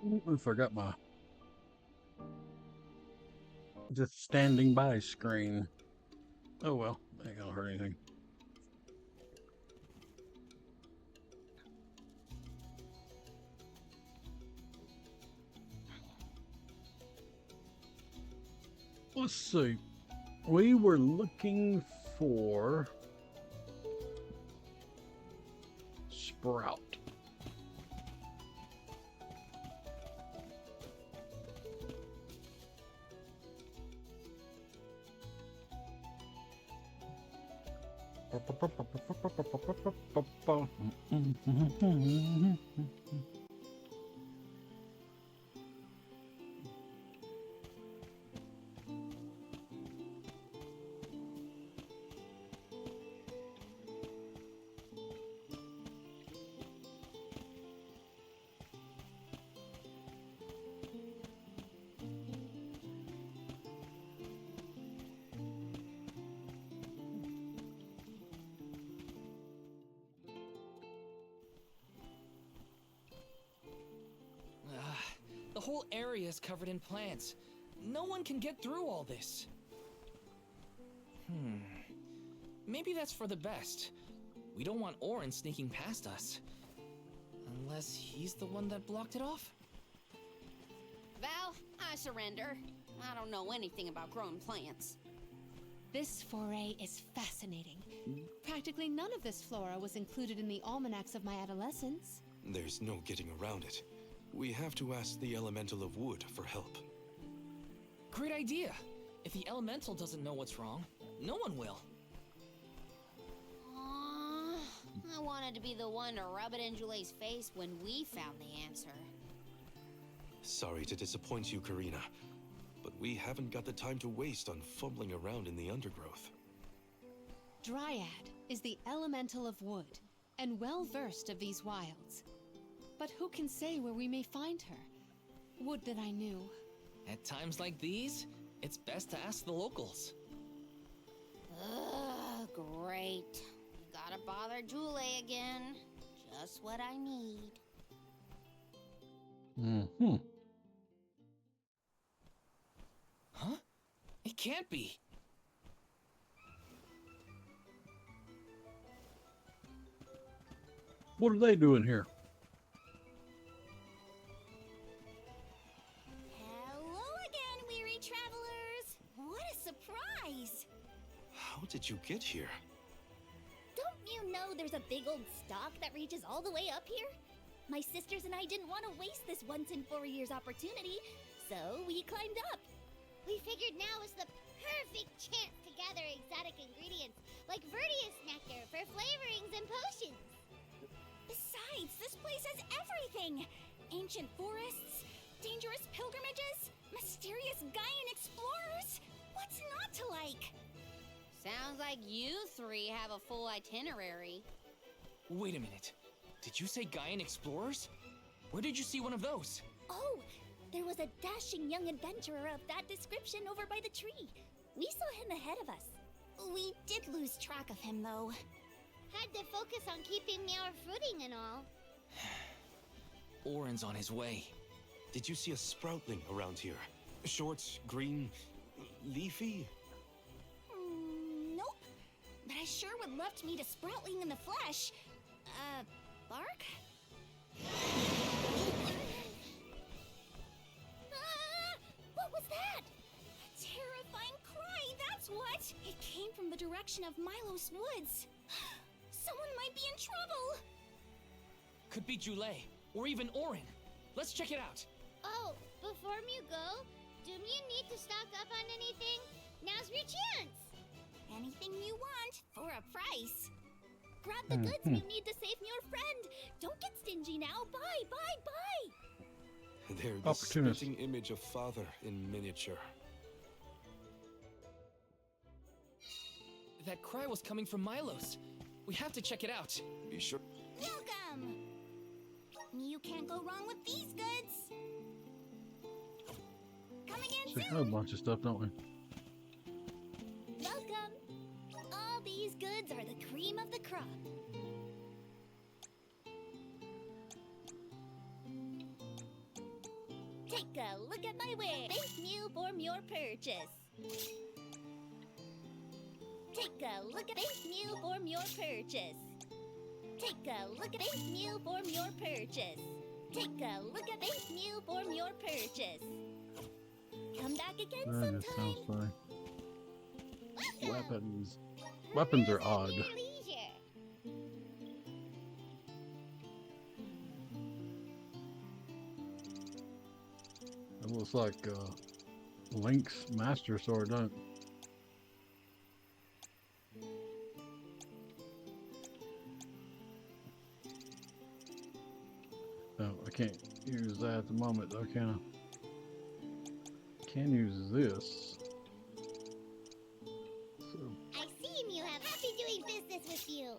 I forgot my just standing by screen. Oh well, ain't gonna hurt anything. Let's see. We were looking for Sprout. The whole area is covered in plants. No one can get through all this. Maybe that's for the best. We don't want Orin sneaking past us. Unless he's the one that blocked it off? Val, I surrender. I don't know anything about growing plants. This foray is fascinating. Practically none of this flora was included in the almanacs of my adolescence. There's no getting around it. We have to ask the Elemental of Wood for help. Great idea. If the elemental doesn't know what's wrong, no one will. I wanted to be the one to rub it in Jule's face when we found the answer. Sorry to disappoint you, Karina, but we haven't got the time to waste on fumbling around in the undergrowth. Dryad is the elemental of wood, and well-versed of these wilds. But who can say where we may find her? Would that I knew. At times like these, it's best to ask the locals. Ugh, great. Gotta bother Jule again. Just what I need. Huh? It can't be. What are they doing here? Hello again, weary travelers. What a surprise. How did you get here? Don't you know there's a big old stalk that reaches all the way up here? My sisters and I didn't want to waste this once in 4 years opportunity, so we climbed up. We figured now is the perfect chance to gather exotic ingredients like Verdius nectar for flavorings and potions. Besides, this place has everything! Ancient forests, dangerous pilgrimages, mysterious Gaian explorers. What's not to like? Sounds like you three have a full itinerary. Wait a minute. Did you say Gaian explorers? Where did you see one of those? Oh, there was a dashing young adventurer of that description over by the tree. We saw him ahead of us. We did lose track of him, though. Had to focus on keeping our footing and all. Orin's on his way. Did you see a sproutling around here? Short, green, leafy? Nope. But I sure would love to meet a sproutling in the flesh. Bark? What was that? A terrifying cry, that's what! It came from the direction of Milos Woods. Someone might be in trouble! Could be Jule, or even Orin. Let's check it out. Oh, before you go, do you need to stock up on anything? Now's your chance! Anything you want, for a price. Grab the goods you need to save your friend. Don't get stingy now. Bye, bye, bye! They're the Opportunist. spitting image of father in miniature. That cry was coming from Milos. We have to check it out. Be sure. Welcome! You can't go wrong with these goods. Come again We have a bunch of stuff, don't we? Welcome! All these goods are the cream of the crop. Take a look at my wig. Thank you for your purchase. Take a look at thank you for your purchase. Take a look at thank you for your purchase. Take a look at thank you for your purchase. Come back again That just sounds sometime. funny. Weapons. Weapons are odd. Your leisure. It looks like Link's Master Sword, doesn't it? No, I can't use that at the moment though, can I? Can use this. So, I see you have happy doing business with you.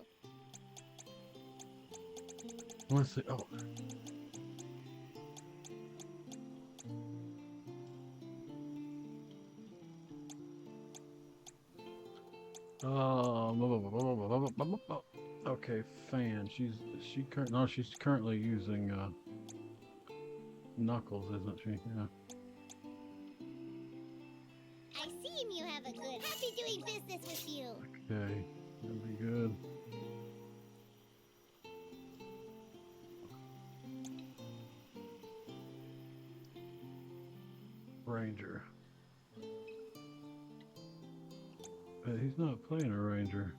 let's see. Oh. Okay, Fan. She's currently using Knuckles, isn't she? Yeah. I see you have a good happy doing business with you. Okay, that'll be good. Ranger. But he's not playing a Ranger.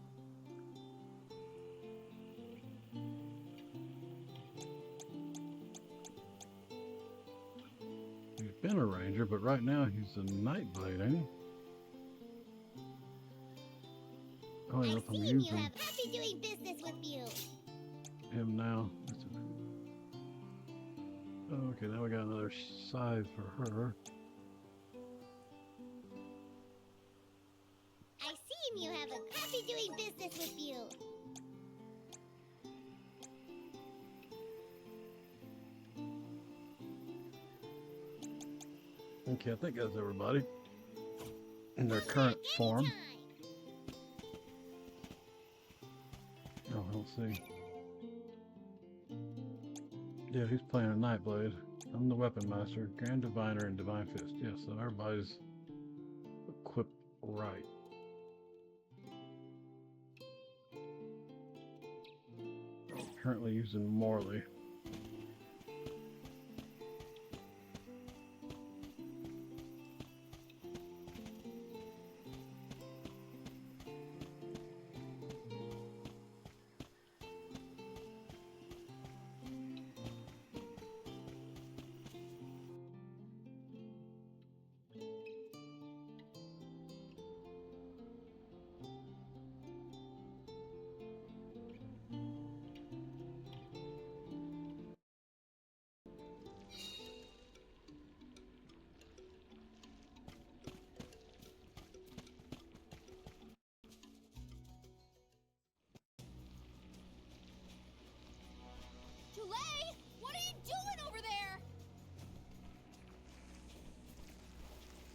He's been a Ranger, but right now he's a Nightblade, ain't he? Oh, I yeah, I'm see you using have happy doing business with you. him now. Oh, okay, now we got another scythe for her. I see you have a happy doing business with you. Okay, I think that's everybody in their current form. Anytime. Oh, let's see. Yeah, he's playing a Nightblade. I'm the Weapon Master, Grand Diviner, and Divine Fist. Yeah, so everybody's equipped right. Currently using Morley. Tulay, what are you doing over there?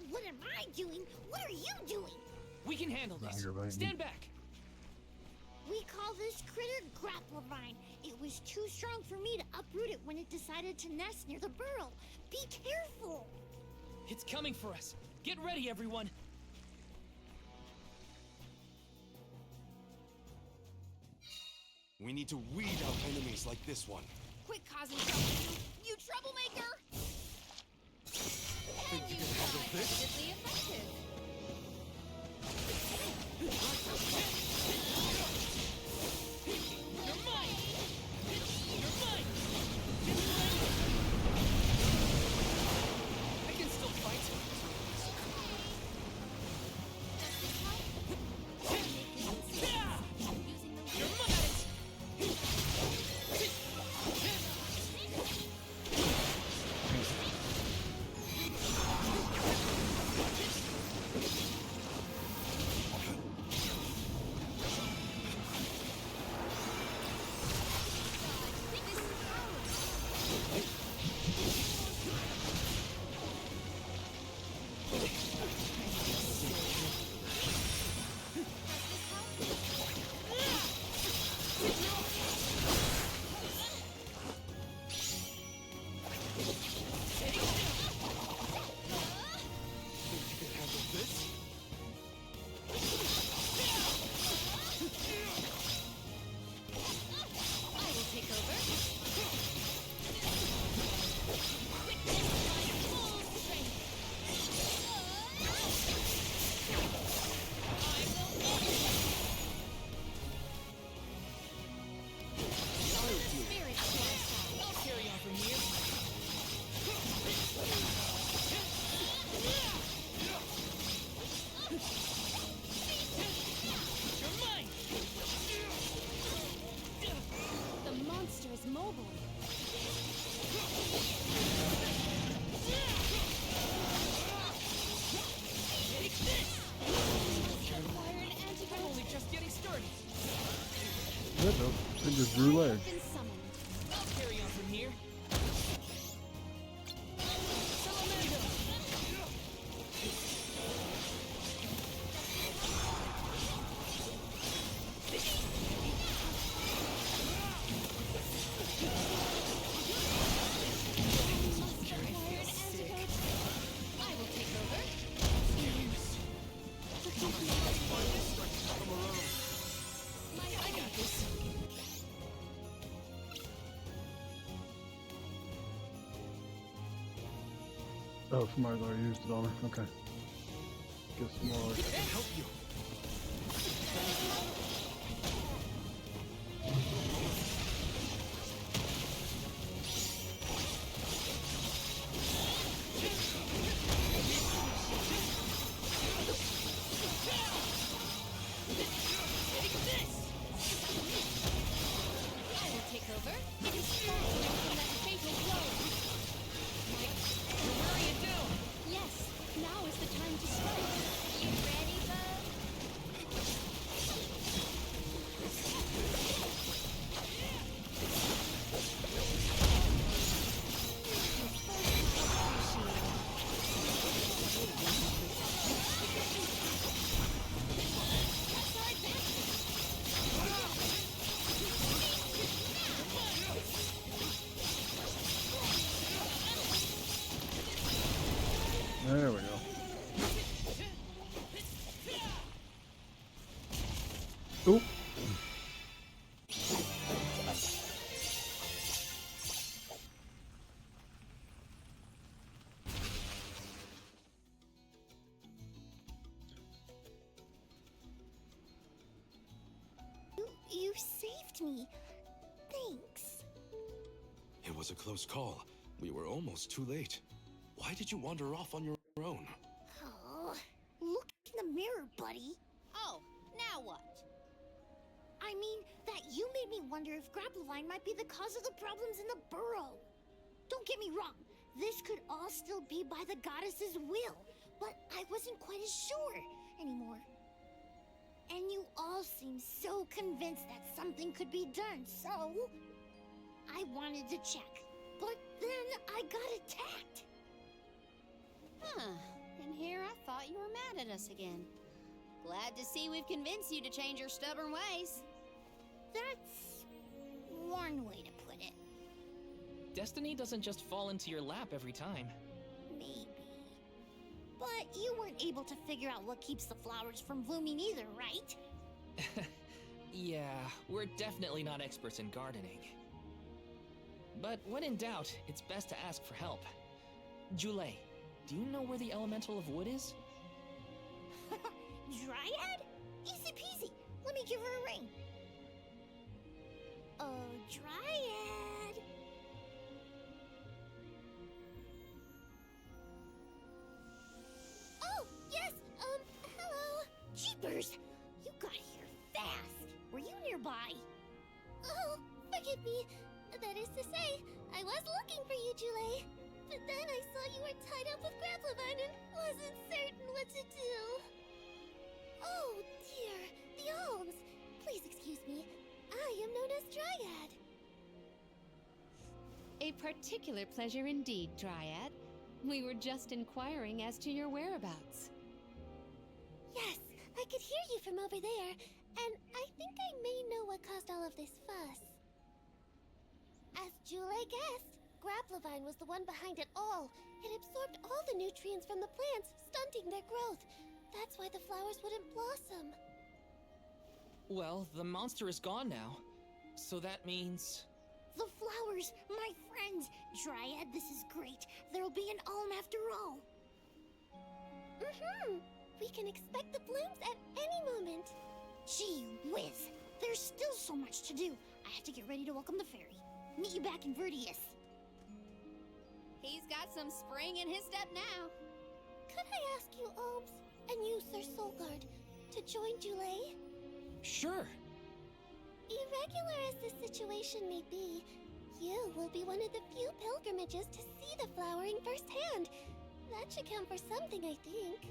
What am I doing? What are you doing? We can handle this. Aggravating. Stand back. We call this critter Grapplevine. It was too strong for me to uproot it when it decided to nest near the burrow. Be careful! It's coming for us. Get ready, everyone. We need to weed out enemies like this one. Quit causing trouble, you troublemaker! Think you can handle this? Immediately effective. You're mine. You're mine. I can still fight. You're mine. just drew I legs. have been summoned. I'll carry on from here. Salamander! I will take over. I got this. Oh, somebody's already used it on her. Okay. Get some more. Help you. I will take over. It is time from that fatal blow. You're wearing it down. Yes, now is the time to strike. You ready, bud? There we go. Oop. You saved me. Thanks. It was a close call. We were almost too late. Why did you wander off on your own? Oh, look in the mirror, buddy. Oh, now what? I mean, that you made me wonder if Grapplevine might be the cause of the problems in the burrow. Don't get me wrong, this could all still be by the goddess's will, but I wasn't quite as sure anymore. And you all seem so convinced that something could be done, so I wanted to check. But then I got attacked. Huh. And here I thought you were mad at us again. Glad to see we've convinced you to change your stubborn ways. That's one way to put it. Destiny doesn't just fall into your lap every time. Maybe. But you weren't able to figure out what keeps the flowers from blooming either, right? Yeah, we're definitely not experts in gardening. But when in doubt, it's best to ask for help. Jule, do you know where the elemental of wood is? Dryad? Easy peasy. Let me give her a ring. Oh, Dryad. Oh, yes. Hello. Jeepers. You got here fast. Were you nearby? Oh, forgive me. That is to say, I was looking for you, Jule. But then I saw you were tied up with Grapplevine and wasn't certain what to do. Oh, dear. The Alms. Please excuse me. I am known as Dryad. A particular pleasure indeed, Dryad. We were just inquiring as to your whereabouts. Yes, I could hear you from over there, and I think I may know what caused all of this fuss. As Jule guessed, Grapplevine was the one behind it all. It absorbed all the nutrients from the plants, stunting their growth. That's why the flowers wouldn't blossom. Well, the monster is gone now. So that means... The flowers, my friends. Dryad, this is great. There'll be an Alm after all. We can expect the blooms at any moment. Gee whiz. There's still so much to do. I have to get ready to welcome the fairy. Meet you back in Vertius. He's got some spring in his step now. Could I ask you, Alms, and you, Sir Solgard, to join Jule? Sure. Irregular as this situation may be, you will be one of the few pilgrimages to see the flowering firsthand. That should count for something, I think.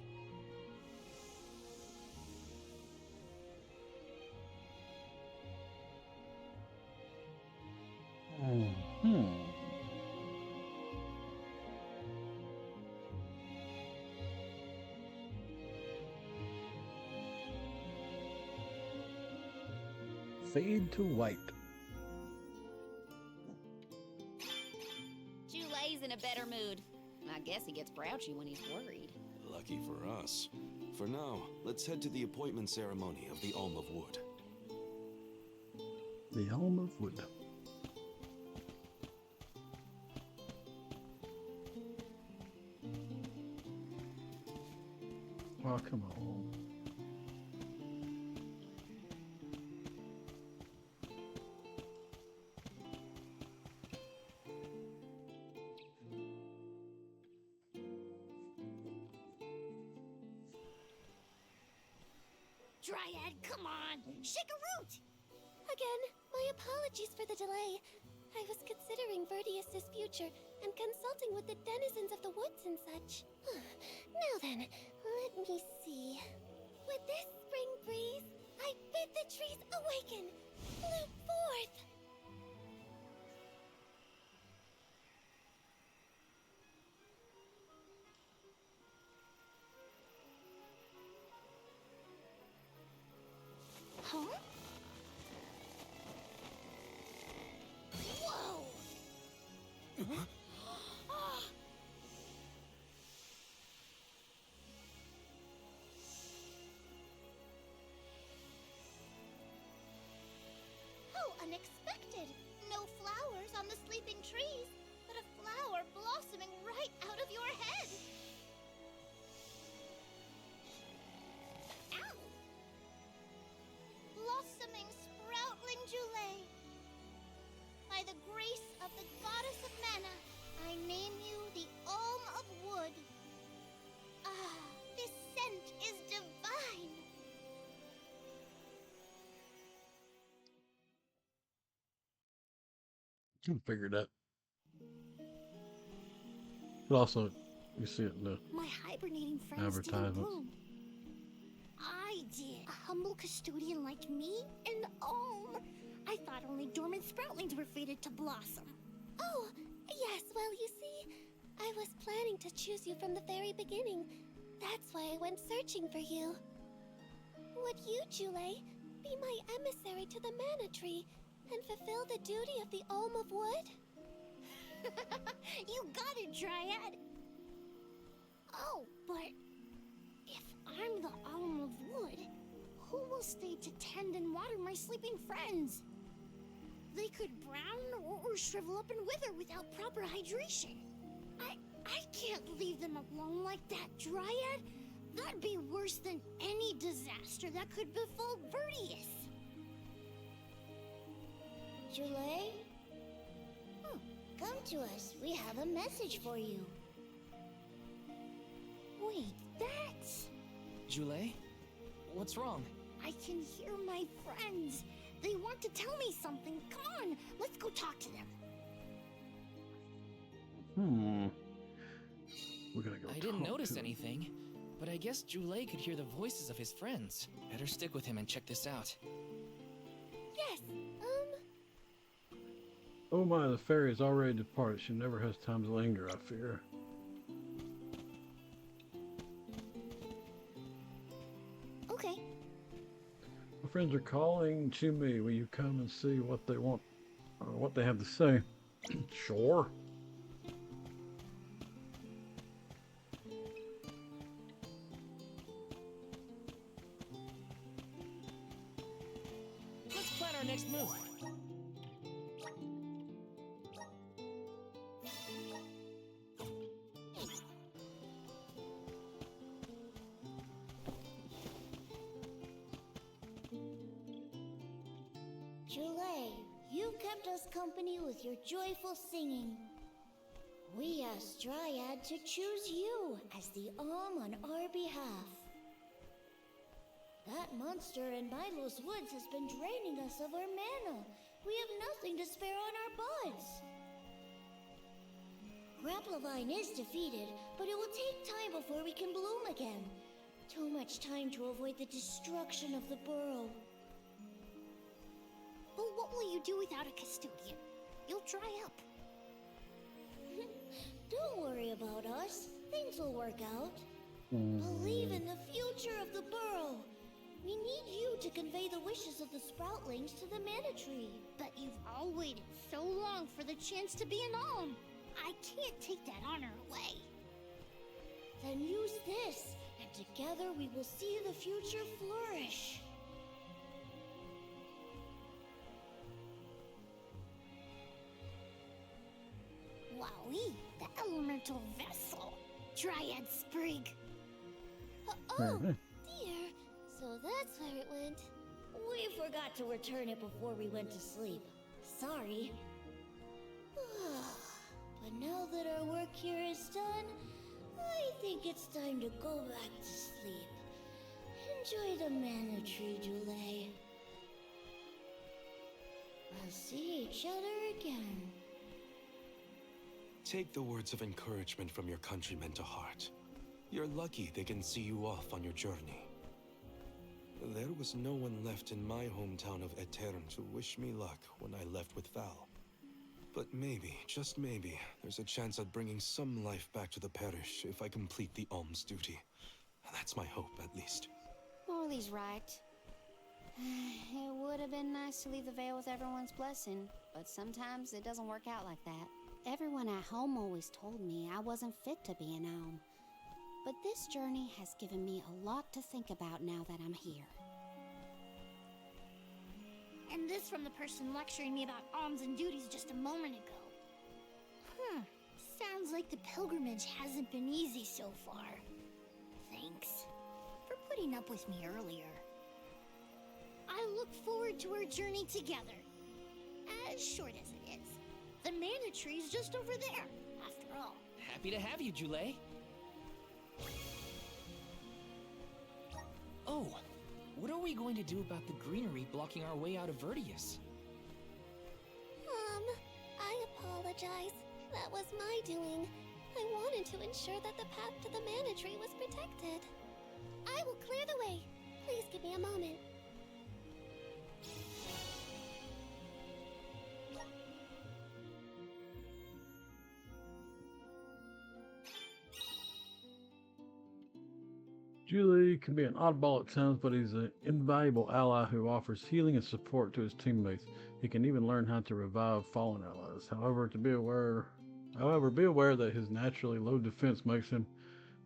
fade to white. Julay's in a better mood. I guess he gets grouchy when he's worried. Lucky for us. For now, let's head to the appointment ceremony of the Elm of Wood. The Elm of Wood. Oh, come on. Dryad, come on! Shake a root! Again, my apologies for the delay. I was considering Verdius's future and consulting with the denizens of the woods and such. Now then, let me see. With this spring breeze, I bid the trees awaken, bloom forth. Huh? Whoa! How unexpected! No flowers on the sleeping trees, but a flower blossoming right out of your head! Ow! Blossoming sproutling Julay! By the grace of the goddess of mana, I name you the Elm of Wood. Ah, this scent is divine! You can figure that. But also, you see it in the My hibernating friends didn't advertisements. bloom. I did. A humble custodian like me? An Elm? I thought only dormant sproutlings were fated to blossom. Oh, yes, well, you see, I was planning to choose you from the very beginning. That's why I went searching for you. Would you, Julay, be my emissary to the Mana Tree and fulfill the duty of the Elm of Wood? You got it, Dryad. Oh, but if I'm the Elm of Wood, who will stay to tend and water my sleeping friends? They could brown or shrivel up and wither without proper hydration. I can't leave them alone like that, Dryad. That'd be worse than any disaster that could befall Verdius. Julay? Oh, come to us. We have a message for you. Wait, that's... Julay? What's wrong? I can hear my friends. They want to tell me something. Come on, let's go talk to them. We're gonna go. I didn't talk notice to him. anything, but I guess Julay could hear the voices of his friends. Better stick with him and check this out. Yes, Oh my, the fairy has already departed. She never has time to linger, I fear. Okay. My friends are calling to me. Will you come and see what they want, or what they have to say? Sure. Let's plan our next move. Julay, you kept us company with your joyful singing. We asked Dryad to choose you as the Elm on our behalf. That monster in Milo's woods has been draining us of our mana. We have nothing to spare on our buds. Grapplovine is defeated, but it will take time before we can bloom again. Too much time to avoid the destruction of the burrow. Well, what will you do without a custodian? You'll dry up. Don't worry about us. Things will work out. Believe in the future of the burrow. We need you to convey the wishes of the Sproutlings to the Mana Tree. But you've all waited so long for the chance to be an alm. I can't take that honor away. Then use this, and together we will see the future flourish. Wowee, the elemental vessel. Dryad Sprig. Oh, dear. So that's where it went. We forgot to return it before we went to sleep. Sorry. But now that our work here is done, I think it's time to go back to sleep. Enjoy the Mana Tree, Jule. We'll see each other again. Take the words of encouragement from your countrymen to heart. You're lucky they can see you off on your journey. There was no one left in my hometown of Aetern to wish me luck when I left with Val. But maybe, just maybe, there's a chance at bringing some life back to the parish if I complete the alms duty. That's my hope, at least. Morley's right. It would have been nice to leave the veil with everyone's blessing, but sometimes it doesn't work out like that. Everyone at home always told me I wasn't fit to be an alm. But this journey has given me a lot to think about now that I'm here. And this from the person lecturing me about alms and duties just a moment ago. Sounds like the pilgrimage hasn't been easy so far. Thanks for putting up with me earlier. I look forward to our journey together. As short as it is. The Mana Tree's just over there, after all. Happy to have you, Jule. Oh, what are we going to do about the greenery blocking our way out of Vertius? I apologize. That was my doing. I wanted to ensure that the path to the Mana Tree was protected. I will clear the way. Please give me a moment. Julie can be an oddball at times, but he's an invaluable ally who offers healing and support to his teammates. He can even learn how to revive fallen allies. However, be aware that his naturally low defense makes him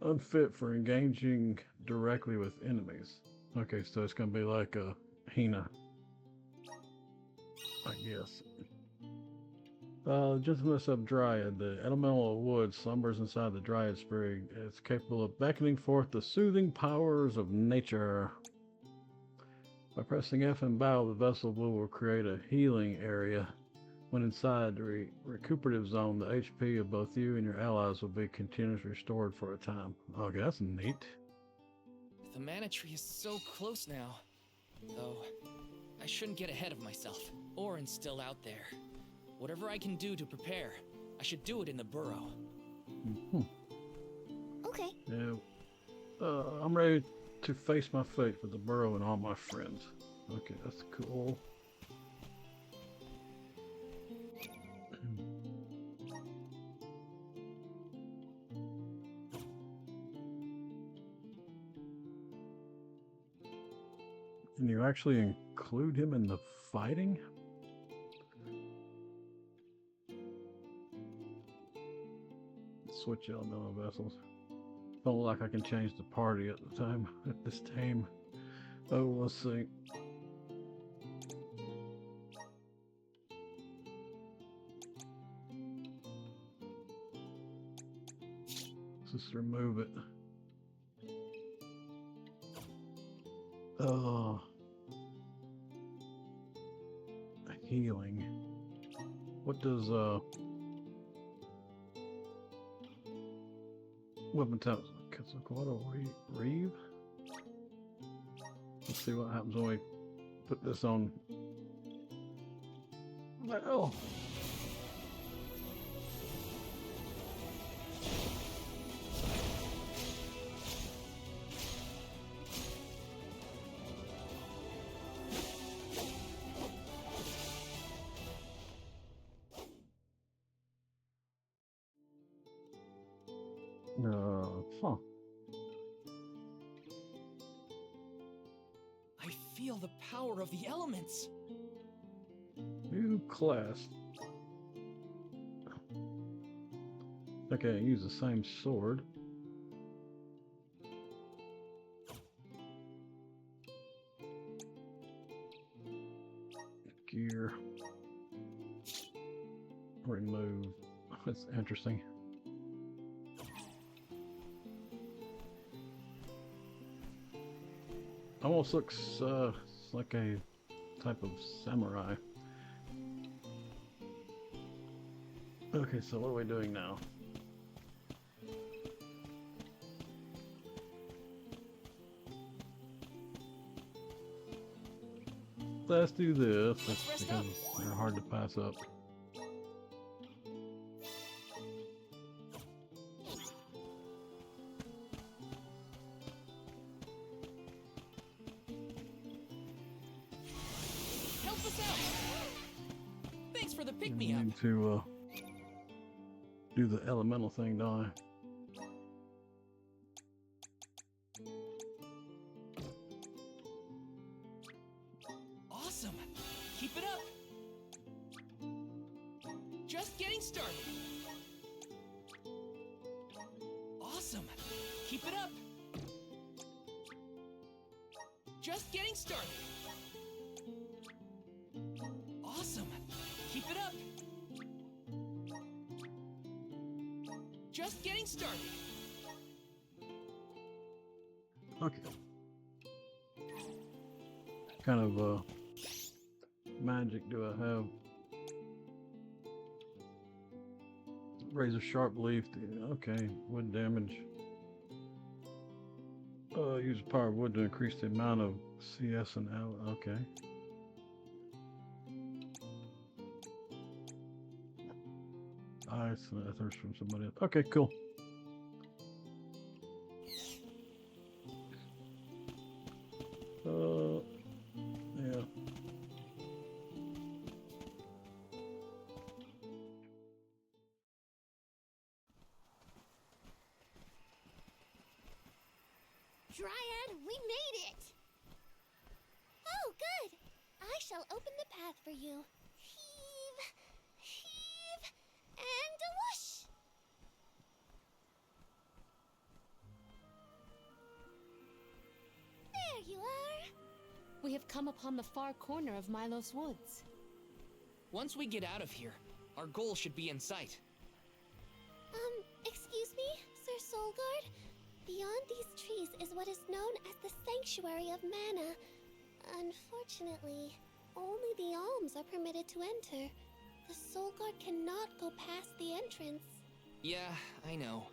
unfit for engaging directly with enemies. Okay, so it's gonna be like a Hina, I guess. Gentleness of Dryad. The elemental of wood slumbers inside the Dryad Sprig. It's capable of beckoning forth the soothing powers of nature. By pressing F and bow, the vessel will create a healing area. When inside the recuperative zone, the HP of both you and your allies will be continuously restored for a time. Okay, that's neat. The Mana Tree is so close now. Though, I shouldn't get ahead of myself, or instill out there. Whatever I can do to prepare, I should do it in the burrow. Okay. Yeah. I'm ready to face my fate for the burrow and all my friends. Okay, that's cool. Can you actually include him in the fighting? Switch elemental vessels. Don't look like I can change the party at the time. At this time. Oh, let's see. Let's just remove it. Healing. What does weapon types? Quetzalcoatl Reeve. Let's see what happens when we put this on. Well. Huh. feel the power of the elements. New class. Okay, use the same sword. Gear. Remove. That's interesting. Almost looks like a type of samurai. Okay, so what are we doing now? Let's do this. Let's rest because up. they're hard to pass up. Help us out! Thanks for the I pick-me-up. need to do the elemental thing, don't I? Awesome! Keep it up! Just getting started! Awesome! Keep it up! Just getting started! Awesome! Keep it up! Just getting started! Okay. Kind of magic do I have? Razor sharp leaf. Okay, wood damage. Use the power of wood to increase the amount of CS and L. Okay. Ice and ethers from somebody else. Okay, cool. Yeah. Dryad, we made it! Oh, good! I shall open the path for you. Heave, heave, and a whoosh! There you are! We have come upon the far corner of Milos Woods. Once we get out of here, our goal should be in sight. Excuse me, Sir Solgard? Beyond these trees is what is known as the Sanctuary of Mana. Unfortunately, only the alms are permitted to enter. The Solgard cannot go past the entrance. Yeah, I know.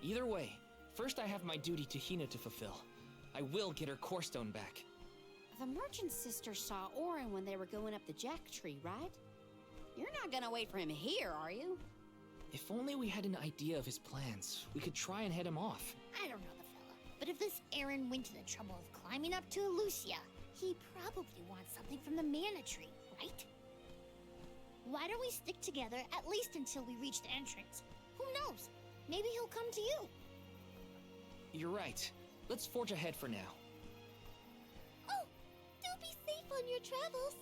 Either way, first I have my duty to Hina to fulfill. I will get her core stone back. The merchant sisters saw Orin when they were going up the jack tree, right? You're not gonna wait for him here, are you? If only we had an idea of his plans, we could try and head him off. I don't know the fella, but if this Aaron went to the trouble of climbing up to Lucia, he probably wants something from the mana tree, right? Why don't we stick together at least until we reach the entrance? Who knows? Maybe he'll come to you. You're right. Let's forge ahead for now. Oh, do be safe on your travels.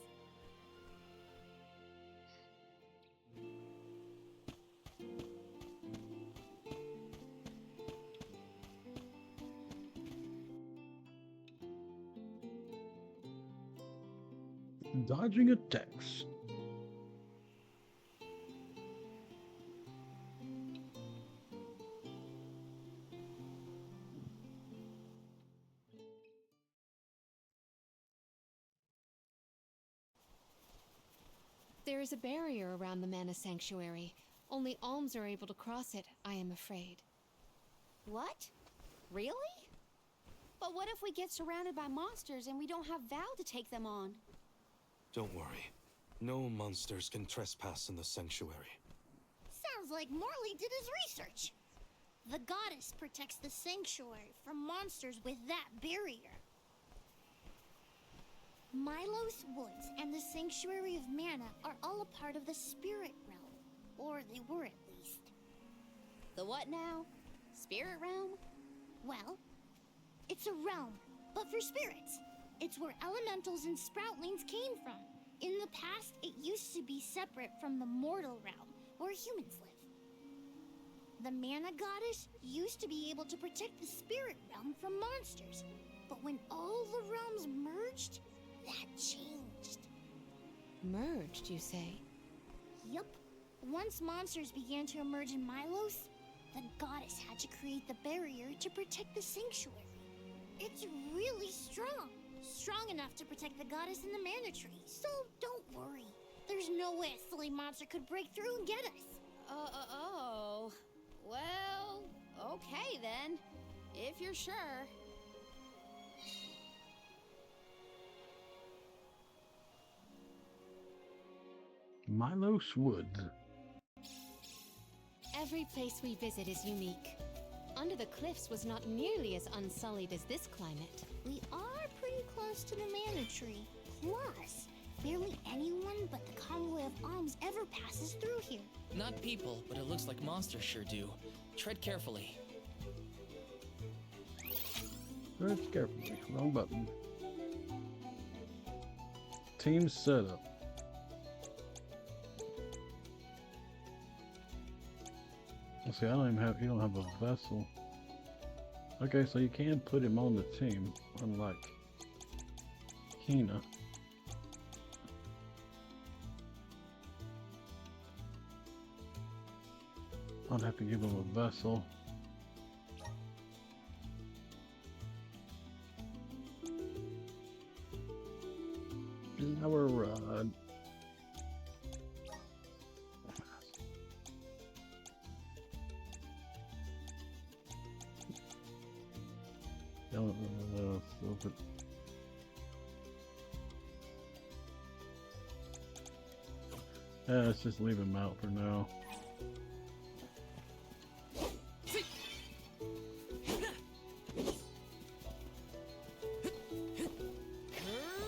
Dodging attacks. There is a barrier around the Mana Sanctuary. Only alms are able to cross it, I am afraid. What? Really? But what if we get surrounded by monsters and we don't have Val to take them on? Don't worry. No monsters can trespass in the sanctuary. Sounds like Morley did his research. The goddess protects the sanctuary from monsters with that barrier. Milos Woods and the Sanctuary of Mana are all a part of the spirit realm. Or they were at least. The what now? Spirit realm? Well, it's a realm, but for spirits. It's where elementals and sproutlings came from. In the past, it used to be separate from the mortal realm, where humans live. The mana goddess used to be able to protect the spirit realm from monsters. But when all the realms merged, that changed. Merged, you say? Yup. Once monsters began to emerge in Milos, the goddess had to create the barrier to protect the sanctuary. It's really strong. Strong enough to protect the goddess and the mana tree. So don't worry. There's no way a silly monster could break through and get us. Oh. Well, okay then. If you're sure. Milos Woods. Every place we visit is unique. Under the cliffs was not nearly as unsullied as this climate. We are pretty close to the mana tree. Plus, barely anyone but the convoy of alms ever passes through here. Not people, but it looks like monsters sure do. Tread carefully. Very carefully. Wrong button. Team setup. Let's see, I don't even have, you don't have a vessel. Okay, so you can put him on the team, unlike Hina. I'd have to give him a vessel. Power rod. Let's just leave him out for now.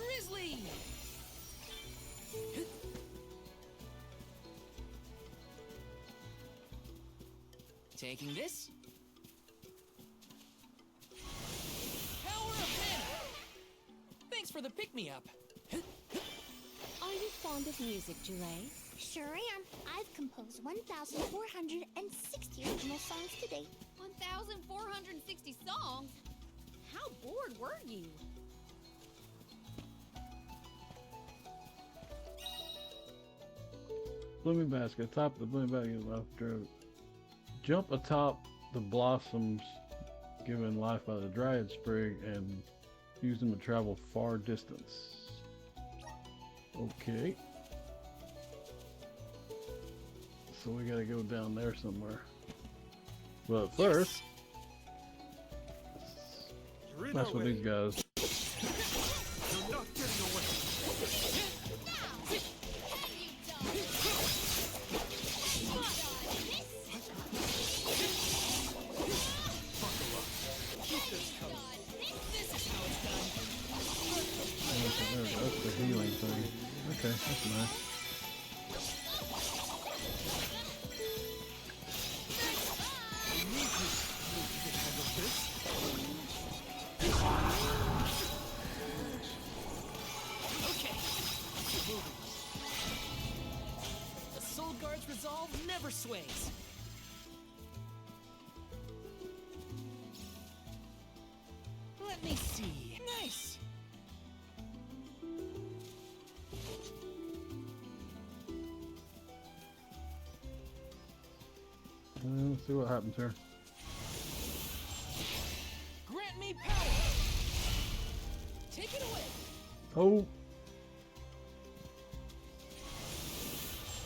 Grizzly! Taking this. Power of mana! Thanks for the pick-me-up. Are you fond of music, Jule? Sure am. I've composed 1,460 original songs to date. 1,460 songs? How bored were you? Blooming basket. Top of the blooming basket after jump atop the blossoms given life by the dryad sprig and use them to travel far distance. Okay. So we gotta go down there somewhere. But first, that's what these guys. You're not getting away. That's the healing thing. Okay, that's nice. Okay. The Soul Guard's resolve never sways. Let me see. Nice. Let's see what happens here. Grant me power. Take it away. Oh!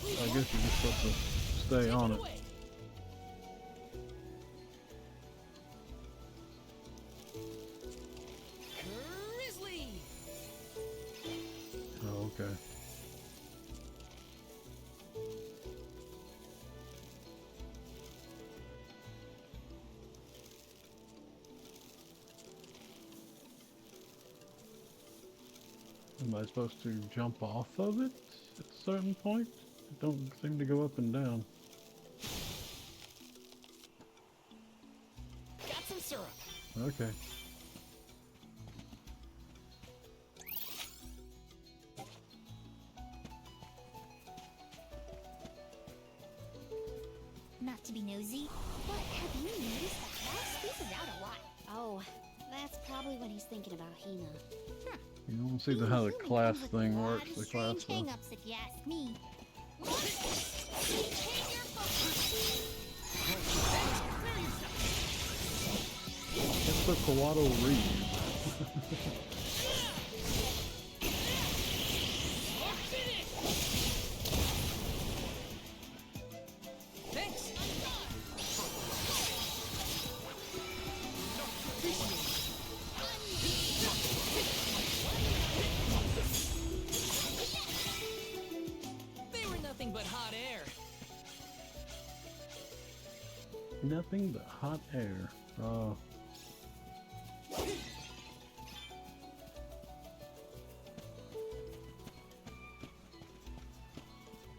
I guess you're just supposed to stay Take on it it. away. Grizzly. Oh, okay. Am I supposed to jump off of it at a certain point? It don't seem to go up and down. Got some syrup. Okay. he's thinking about Hina. You don't see how the class thing works. The class stuff. Hang-ups, if you ask me. It's the Kawato Reed. Thanks. They were nothing but hot air. Nothing but hot air.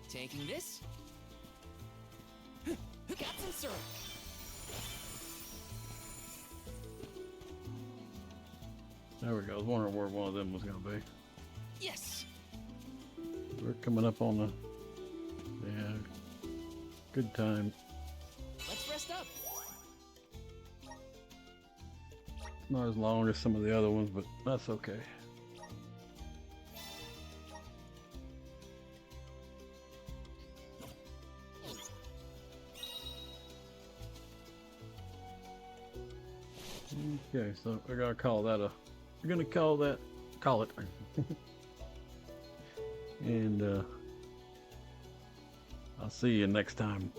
Taking this. Got some syrup. There we go. I was wondering where one of them was going to be. Yes. We're coming up on the... Yeah. Good time. Let's rest up. Not as long as some of the other ones, but that's okay. Okay, so we're gonna call that a... We're gonna call it. And I'll see you next time.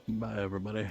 Bye, everybody.